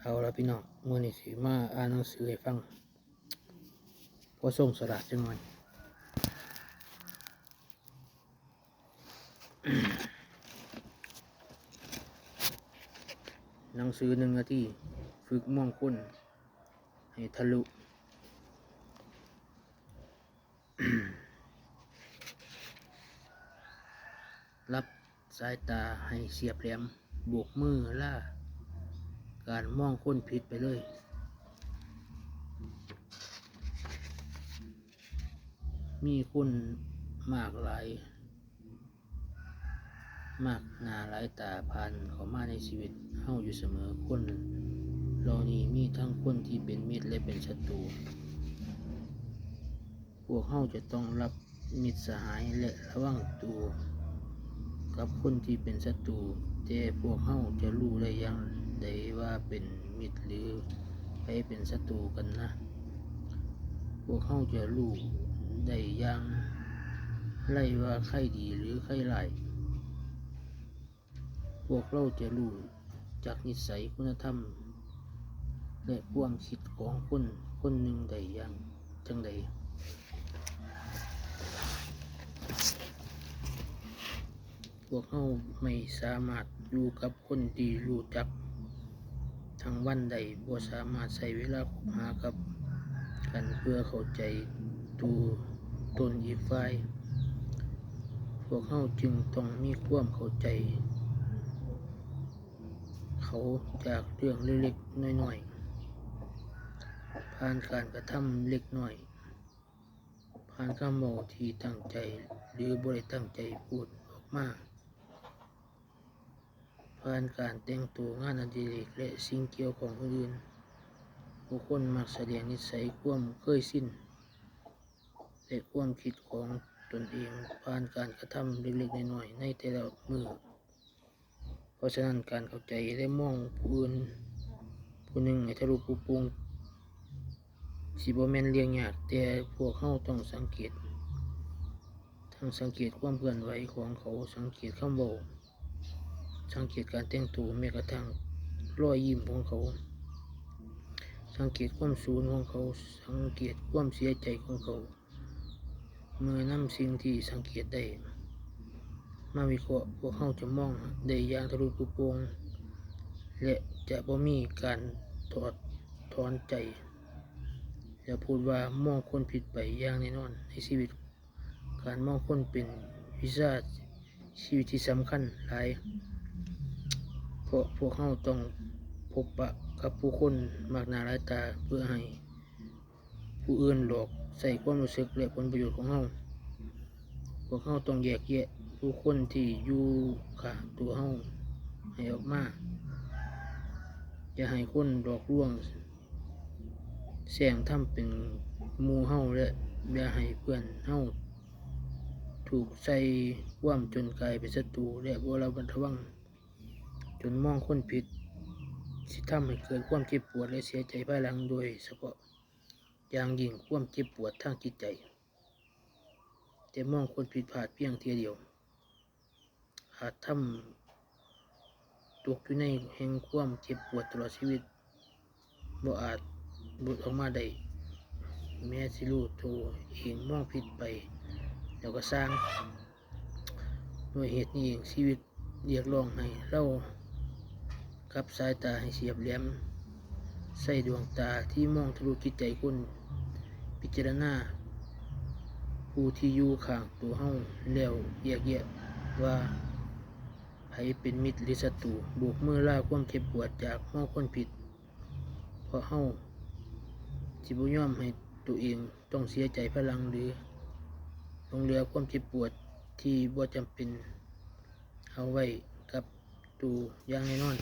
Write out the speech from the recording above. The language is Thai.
เอาละพี่น้องมื้อนี้สิมาอ่านหนังสือให้ฟังพอส่งสระจังหน่อย หนังสือ1 นาทีฝึกม่วงค้นให้ทะลุ รับสายตาให้เสียบแหลมโบกมือล่าการมองค้นผิดไปเลย มีคนมากหลายมากหน้าหลายตาผ่านเข้ามาในชีวิตเฮาอยู่เสมอคนเหล่านี้มีทั้งคนที่เป็นมิตรและเป็นศัตรูพวกเฮาจะต้องรับมิตรสหายและระวังตัวกับคนที่เป็นศัตรูแต่พวกเฮาจะรู้ได้อย่างใดว่าเป็นมิตรหรือใครเป็นศัตรูกันนะพวกเฮาจะรู้ได้อย่างไรว่าใครดีหรือใครร้ายพวกเราจะรู้จากนิสัยคุณธรรมและความคิดของคนคนหนึ่งได้อย่างจังใดพวกเราไม่สามารถอยู่กับคนที่รู้จักทั้งวันใดบ่สามารถใช้เวลาคบหากับกันเพื่อเข้าใจตัวตนอีกฝ่ายพวกเราจึงต้องมีความเข้าใจเขาจากเรื่องเล็กๆน้อยๆผ่านการกระทำเล็กน้อยผ่านคำบอกที่ตั้งใจหรือบ่ได้ตั้งใจพูดออกมาผ่านการแต่งตัวงานอดิเรกและสิ่งเกี่ยวของคนอื่นผู้คนมักแสดงนิสัยความเคยชินและความคิดของตนเองผ่านการกระทำเล็กๆน้อยๆในแต่ละมื้อเพราะฉะนั้นการเข้าใจและมองผู้อื่นผู้หนึ่งให้ทะลุปรุโปร่งสิบ่แม่นเรื่องยากแต่พวกเราต้องสังเกตความเคลื่อนไหวของเขาสังเกตคำเว้าสังเกตการแต่งตัวแม้กระทั่งรอยยิ้มของเขาสังเกตความสูญของเขาสังเกตความเสียใจของเขาเมื่อนำสิ่งที่สังเกตได้มาวิเคราะห์พวกเขาจะมองได้อย่างทะลุปรุโปร่งและจะบ่มีการถอนใจอย่าพูดว่ามองคนผิดไปอย่างแน่นอนในชีวิตการมองคนเป็นวิชาชีวิตที่สำคัญหลายเพราะพวกเขาต้องพบปะกับผู้คนมากหน้าหลายตาเพื่อให้ผู้อื่นหลอกใส่ความรู้สึกและผลประโยชน์ของเขาพวกเขาต้องแยกแยะผู้คนที่อยู่ข้างตัวเขาให้ออกมาอย่าให้คนหลอกลวงแสร้งทำเป็นหมู่เฮาและอย่าให้เพื่อนเฮาถูกใส่ความจนกลายเป็นศัตรูและบ่ระมัดระวังจนมองคนผิดสิทำให้เกิดความเจ็บปวดและเสียใจภายหลังโดยเฉพาะอย่างยิ่งความเจ็บปวดทางจิตใจแต่มองคนผิดพลาดเพียงเทียเดียวอาจทำตกอยู่ในแห่งความเจ็บปวดตลอดชีวิตบ่อาจหลุดออกมาได้แม้สิรู้ตัวเองมองผิดไปแล้วก็สร้างด้วยเหตุนี้เองชีวิตเรียกร้องให้เรากับสายตาให้เสียบแหลมใส่ดวงตาที่มองทะลุจิตใจคนพิจารณาผู้ที่อยู่ข้างตัวเฮาแล้วแยกแยะว่าไผเป็นมิตรหรือศัตรูโบกมือลาความเจ็บปวดจากมองคนผิดเพราะเฮาสิบ่ยอมให้ตัวเองต้องเสียใจภายหลังหรือลงเหลือความเจ็บปวดที่บ่จำเป็นเอาไว้กับตัวอย่างแน่นอน